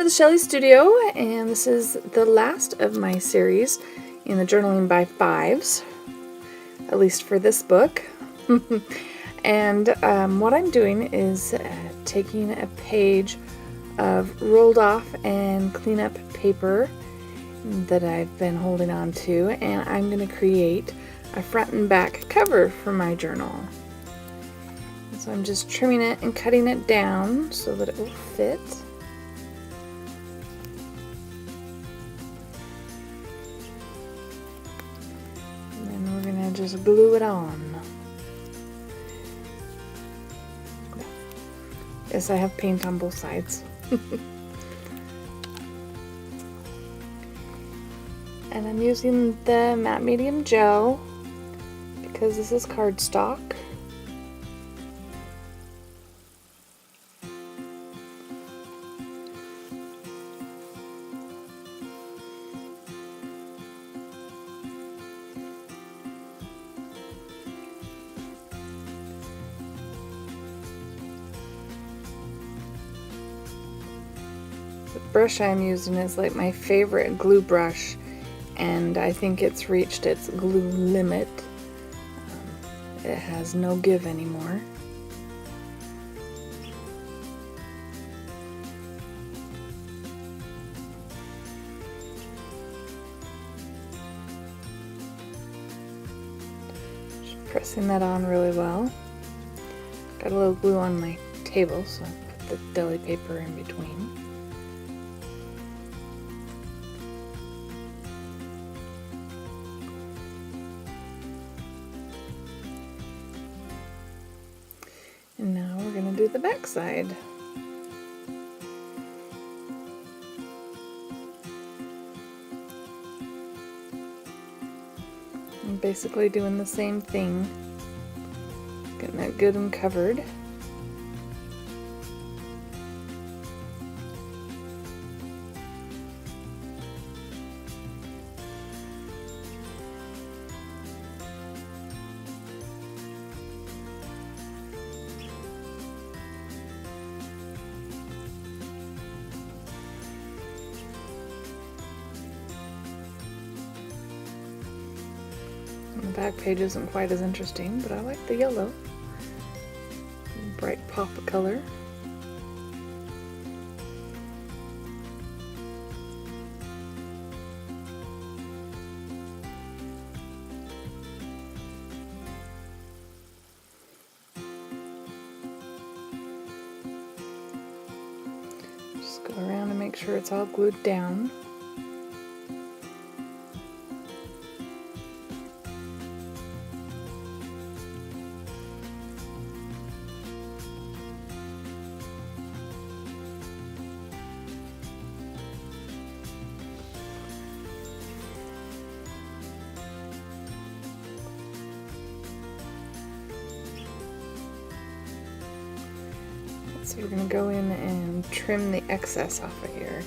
the Shelley Studio, and this is the last of my series in the Journaling by Fives, at least for this book. And what I'm doing is taking a page of rolled off and cleanup paper that I've been holding on to, and I'm going to create a front and back cover for my journal. So I'm just trimming it and cutting it down so that it will fit. And then we're going to just glue it on. Yes, I have paint on both sides. And I'm using the matte medium gel because this is cardstock. The brush I'm using is like my favorite glue brush, and I think it's reached its glue limit. It has no give anymore. Just pressing that on really well. Got a little glue on my table, so I put the deli paper in between. And now we're going to do the back side. I'm basically doing the same thing, getting that good and covered. The back page isn't quite as interesting, but I like the yellow. Bright pop of color. Just go around and make sure it's all glued down. So we're going to go in and trim the excess off of here.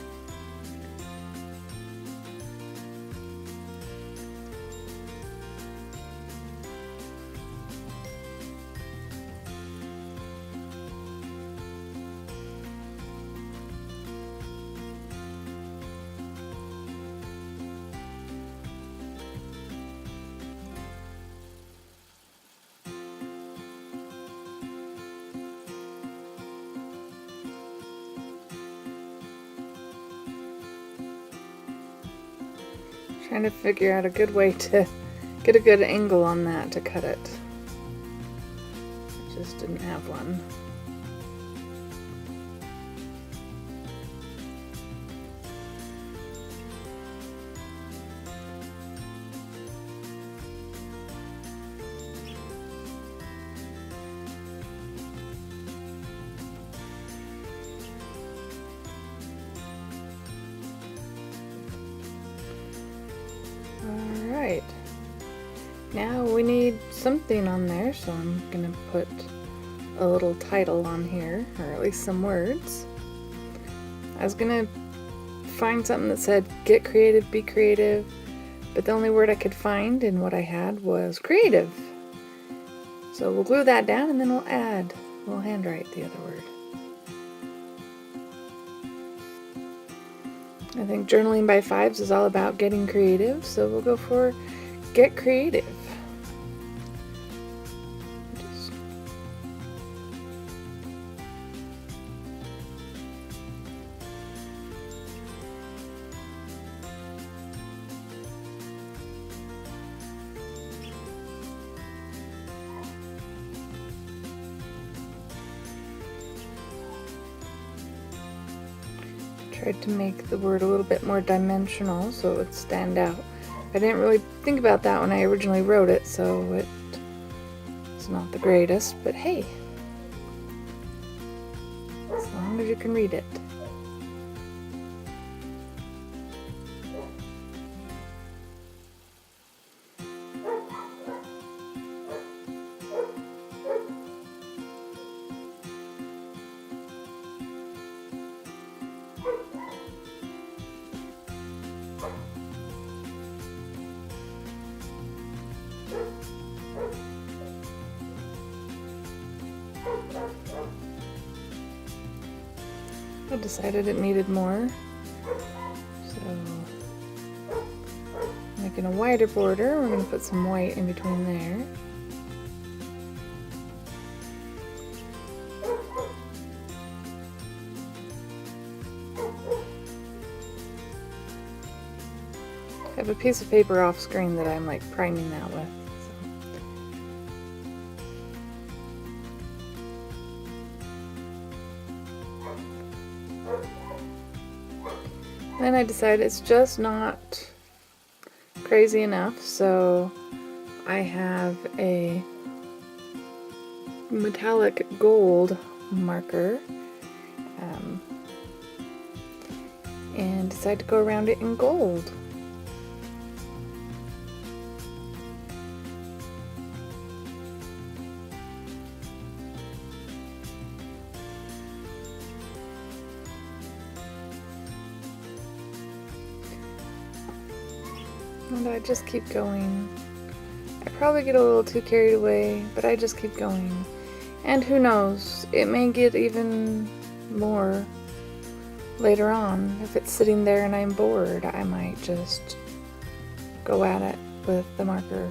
Trying to figure out a good way to get a good angle on that to cut it. I just didn't have one. Alright, now we need something on there, so I'm going to put a little title on here, or at least some words. I was going to find something that said, get creative, be creative, but the only word I could find in what I had was creative. So we'll glue that down and then we'll handwrite the other word. I think journaling by fives is all about getting creative, so we'll go for get creative. Tried to make the word a little bit more dimensional so it would stand out. I didn't really think about that when I originally wrote it, so it's not the greatest, but hey, as long as you can read it. I decided it needed more, so making a wider border, we're going to put some white in between there. I have a piece of paper off screen that I'm like priming that with. Then I decided it's just not crazy enough, so I have a metallic gold marker and decided to go around it in gold. And I just keep going. I probably get a little too carried away, but I just keep going. And who knows, it may get even more later on. If it's sitting there and I'm bored, I might just go at it with the marker.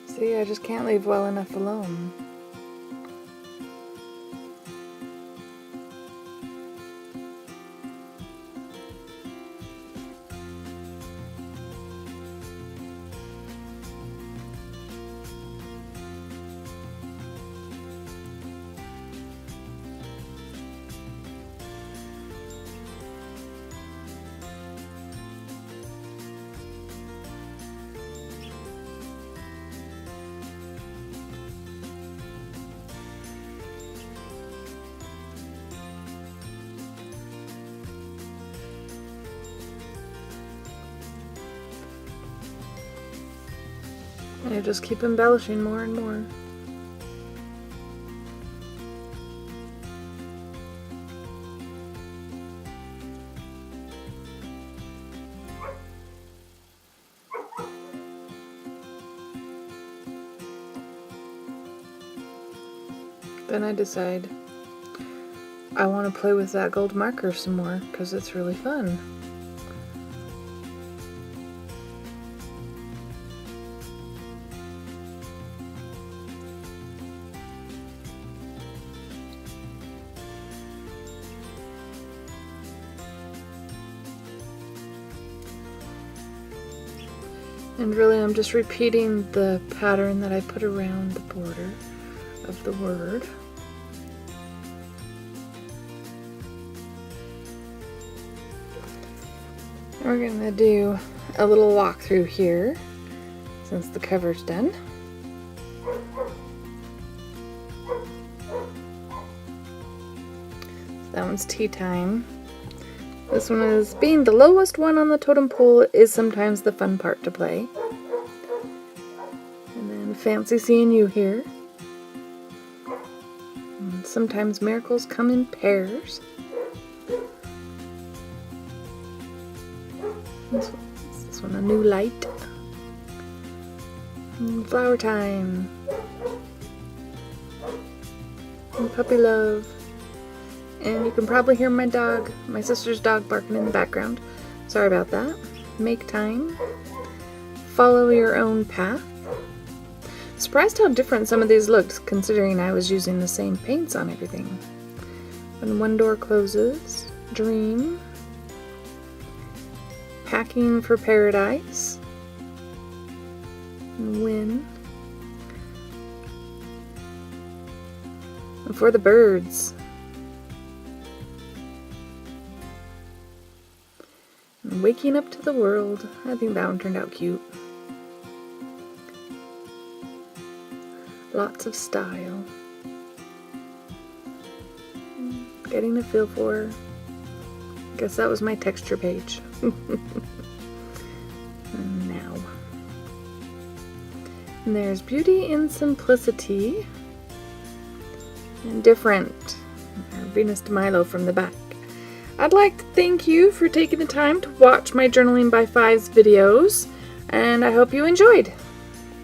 See, I just can't leave well enough alone. And I just keep embellishing more and more. Then I decide I want to play with that gold marker some more because it's really fun. And really I'm just repeating the pattern that I put around the border of the word. And we're going to do a little walkthrough here since the cover's done. So that one's tea time. This one is being the lowest one on the totem pole is sometimes the fun part to play. And then fancy seeing you here. And sometimes miracles come in pairs. This one a new light. Flower time. And puppy love. And you can probably hear my dog, my sister's dog, barking in the background. Sorry about that. Make time. Follow your own path. Surprised how different some of these looked, considering I was using the same paints on everything. When one door closes, dream. Packing for paradise. And win. And for the birds. And waking up to the world. I think that one turned out cute. Lots of style. Getting a feel for. Guess that was my texture page. And now. And there's beauty in simplicity. And different. Venus de Milo from the back. I'd like to thank you for taking the time to watch my Journaling by 5s videos. And I hope you enjoyed.